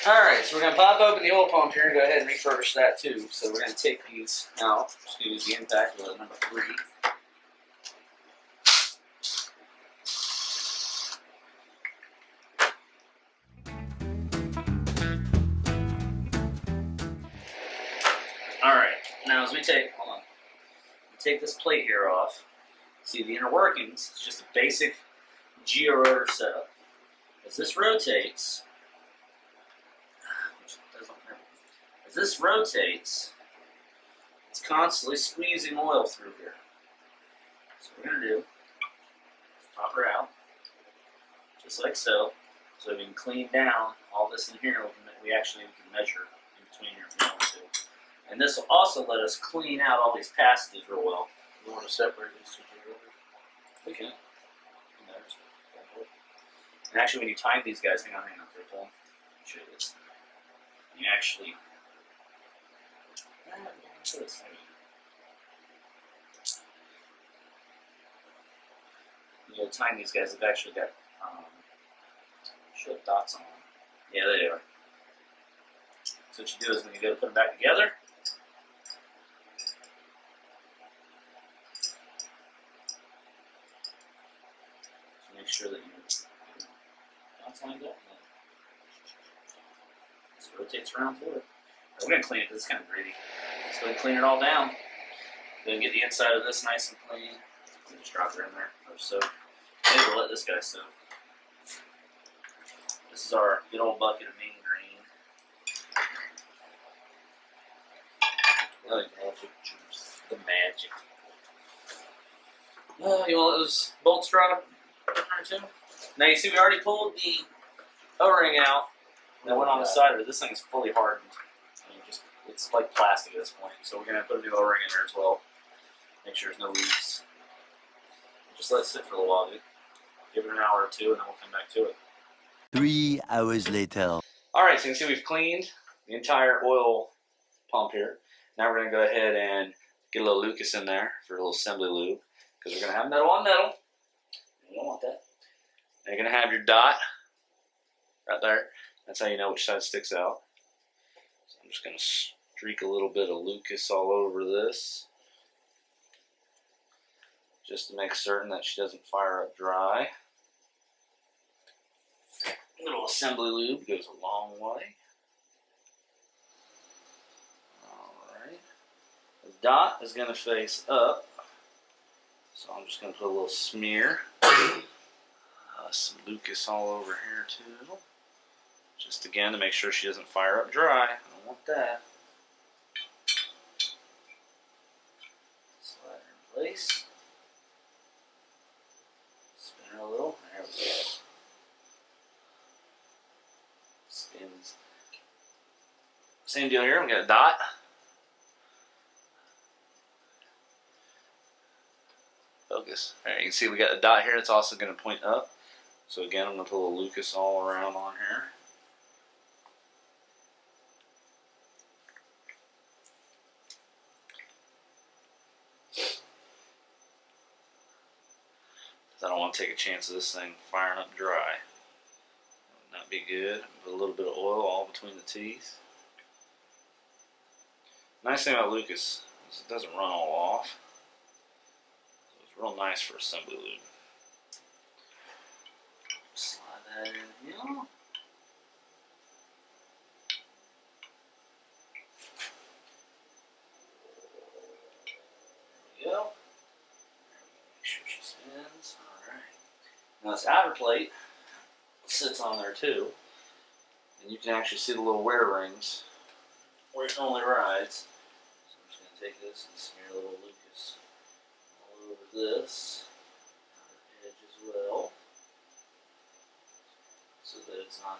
Alright, so we're going to pop open the oil pump here and go ahead and refurbish that too. So we're going to take these out. Just going to use the impact with number 3. Alright, now as we take, take this plate here off, see the inner workings, it's just a basic georotor setup. As this rotates, it's constantly squeezing oil through here. So what we're going to do is pop her out, just like so, so we can clean down all this in here. We actually can measure in between here if we want to. And this will also let us clean out all these passages real well. You want to separate these two geometers? We can. And actually, when you time these guys, hang on for a pull. Show you this. You actually. You time these guys. They've actually got show dots on them. Yeah, there they are. So what you do is when you go to put them back together. Make sure that you bounce lined up. This rotates around through it. We're going to clean it because it's kind of gritty. Let's go ahead and clean it all down. Then get the inside of this nice and clean. Just drop it in there. So maybe we'll let this guy soak. This is our good old bucket of mean green. Oh, magic juice. The magic. You want those bolts drop? Now you see we already pulled the O-ring out that went on the side of it. This thing is fully hardened. I mean, it's like plastic at this point. So we're going to put a new O-ring in there as well. Make sure there's no leaks. Just let it sit for a little while, dude. Give it an hour or two and then we'll come back to it. 3 hours later. Alright, so you can see we've cleaned the entire oil pump here. Now we're going to go ahead and get a little Lucas in there for a little assembly lube. Because we're going to have metal on metal. You don't want that. And you're going to have your dot right there. That's how you know which side sticks out. So I'm just going to streak a little bit of Lucas all over this. Just to make certain that she doesn't fire up dry. A little assembly lube goes a long way. Alright. The dot is going to face up. So I'm just going to put a little smear. Some Lucas all over here too. Just again to make sure she doesn't fire up dry. I don't want that. Slide her in place. Spin her a little. There we go. Spins. Same deal here. We got a dot. Focus. Alright, you can see we got a dot here. It's also going to point up. So again, I'm going to put a little Lucas all around on here. I don't want to take a chance of this thing firing up dry. That would not be good. Put a little bit of oil all between the teeth. Nice thing about Lucas is it doesn't run all off. So it's real nice for assembly lube. Slide that in here. There we go. Make sure she spins. Alright. Now this outer plate sits on there too. And you can actually see the little wear rings where it normally rides. So I'm just going to take this and smear a little Lucas all over this. Outer edge as well. So that it's not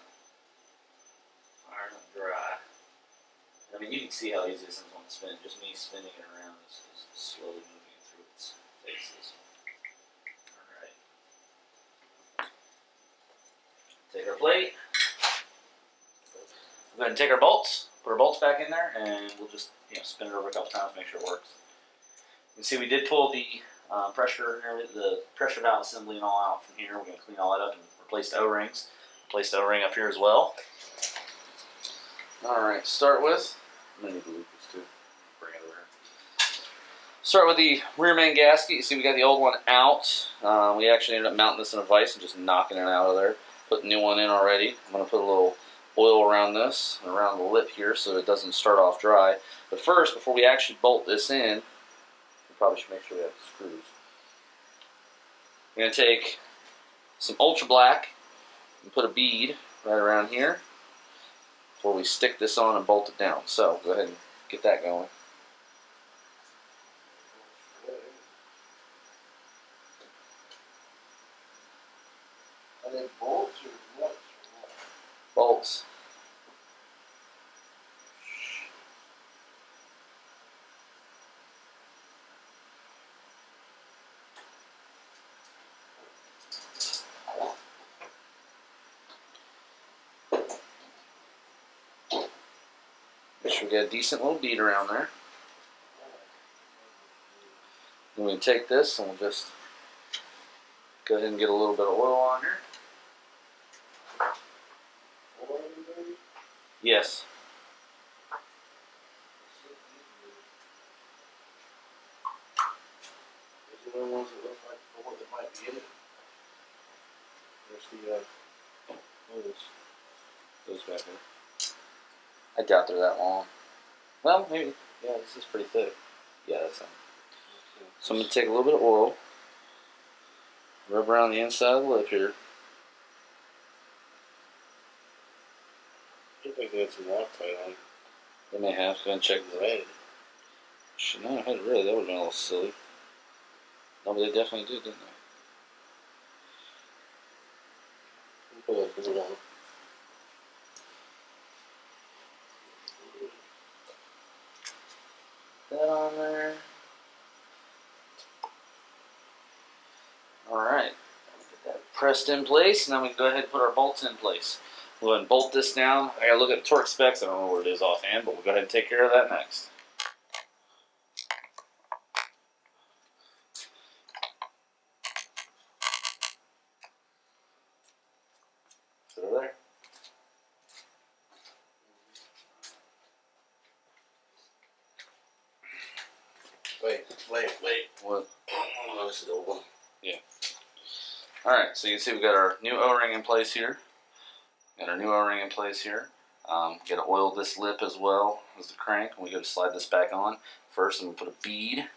firing up dry. I mean, you can see how easy this thing's on the spin. Just me spinning it around is slowly moving it through its faces. Alright. Take our plate. Go ahead and take our bolts. Put our bolts back in there, and we'll just spin it over a couple times to make sure it works. You can see we did pull the pressure valve assembly and all out from here. We're going to clean all that up and replace the O-rings. Place the O-ring up here as well. Alright, start with, I'm going to need to loop this too. Bring it over here. Start with the rear main gasket. You see we got the old one out. We actually ended up mounting this in a vise and just knocking it out of there. Put the new one in already. I'm going to put a little oil around this, around the lip here so it doesn't start off dry. But first, before we actually bolt this in, we probably should make sure we have the screws. We're going to take some Ultra Black and put a bead right around here before we stick this on and bolt it down. So go ahead and get that going. Are they bolts or nuts or what? Bolts. Make sure we get a decent little bead around there. Then we can take this and we'll just go ahead and get a little bit of oil on here. Yes. Those are the ones that look like the one that might be in it. There's the Goes back there. I doubt they're that long. Well, maybe. Yeah, this is pretty thick. Yeah, that's it. So I'm going to take a little bit of oil, rub around the inside of the lip here. I think they had some Loctite on it. They may have. Go ahead and check the Red. Should not have had it red. That would have been a little silly. No, but they definitely did, didn't they? Put that blue on it. That on there. Alright. Get that pressed in place. Now we can go ahead and put our bolts in place. We'll go ahead and bolt this down. I gotta look at the torque specs. I don't know what it is offhand, but we'll go ahead and take care of that next. Is it over there? Wait. What? Oh, this is the old one. Alright, so you can see we've got our new O-ring in place here. Got our new O-ring in place here. Got to oil this lip as well as the crank. And we go to slide this back on. First, I'm going to put a bead.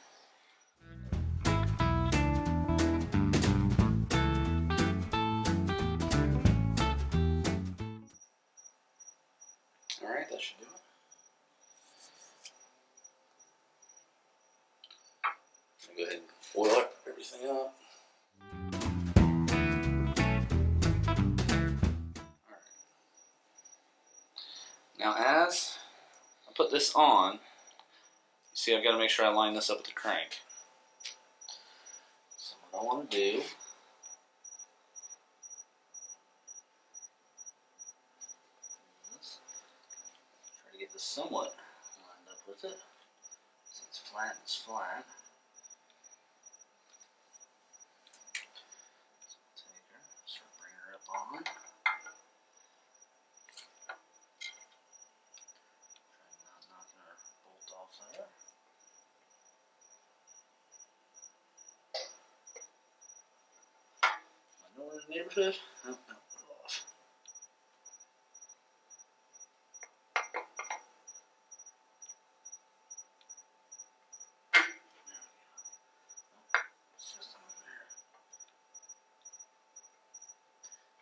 Alright, that should do it. Go ahead and oil everything up. Now as I put this on, you see I've got to make sure I line this up with the crank. So what I want to do is try to get this somewhat lined up with it. So it's flat, it's flat. So take her, start bringing her up on. Neighborhood? No, put it off. There we go. It's just on there.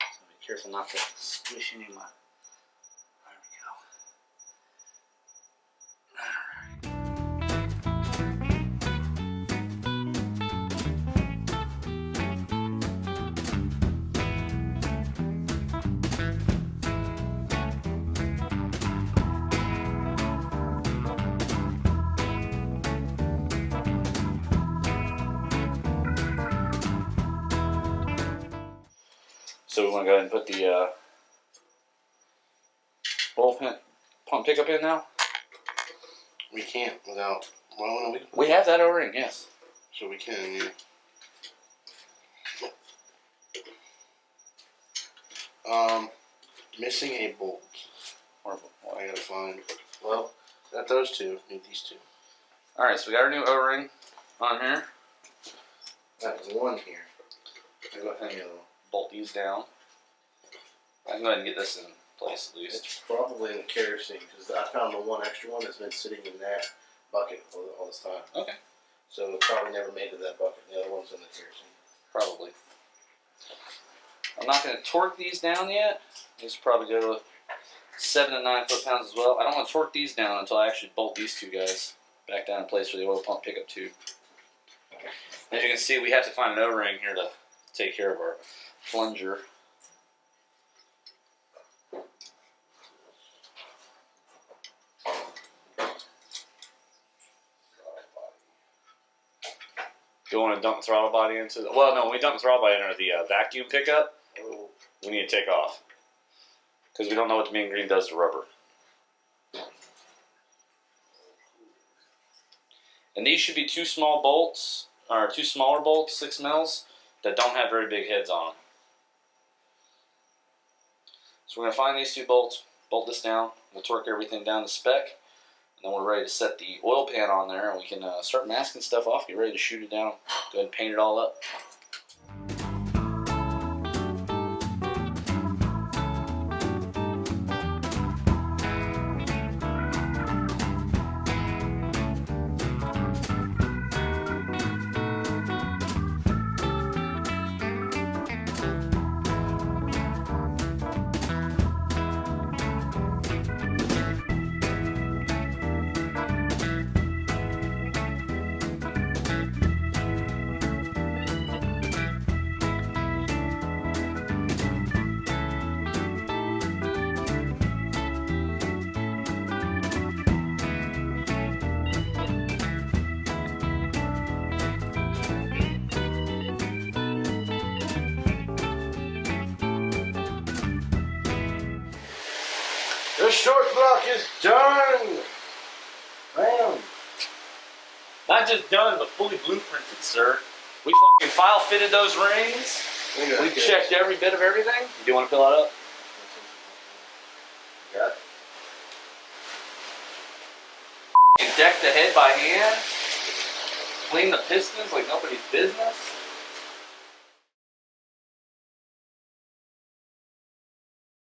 So be careful not to squish any of my. There we go. So we want to go ahead and put the pump pickup in now? We can't without. Well, no, We have that O-ring, yes. So we can, yeah. Missing a bolt. Or I gotta find. Well, got those two. Need these two. Alright, so we got our new O-ring on here. Got one here. Go ahead and bolt these down. I can go ahead and get this in place at least. It's probably in the kerosene because I found the one extra one that's been sitting in that bucket all this time. Okay. So it probably never made to that bucket. The other one's in the kerosene. Probably. I'm not going to torque these down yet. These will probably go to 7 to 9 foot-pounds as well. I don't want to torque these down until I actually bolt these two guys back down in place for the oil pump pickup tube. As you can see, we have to find an O-ring here to take care of our plunger. Do you want to dump the throttle body into the... Well, no, when we dump the throttle body into the vacuum pickup, we need to take off. Because we don't know what the mean green does to rubber. And these should be two small bolts, or two smaller bolts, 6 mils, that don't have very big heads on them. So we're going to find these two bolts, bolt this down, we'll torque everything down to spec, and then we're ready to set the oil pan on there, and we can start masking stuff off, get ready to shoot it down, go ahead and paint it all up. The short block is done! Man. Not just done, but fully blueprinted, sir. We fucking file fitted those rings. We checked every bit of everything. Do you want to fill that up? Got it. Deck the head by hand. Clean the pistons like nobody's business.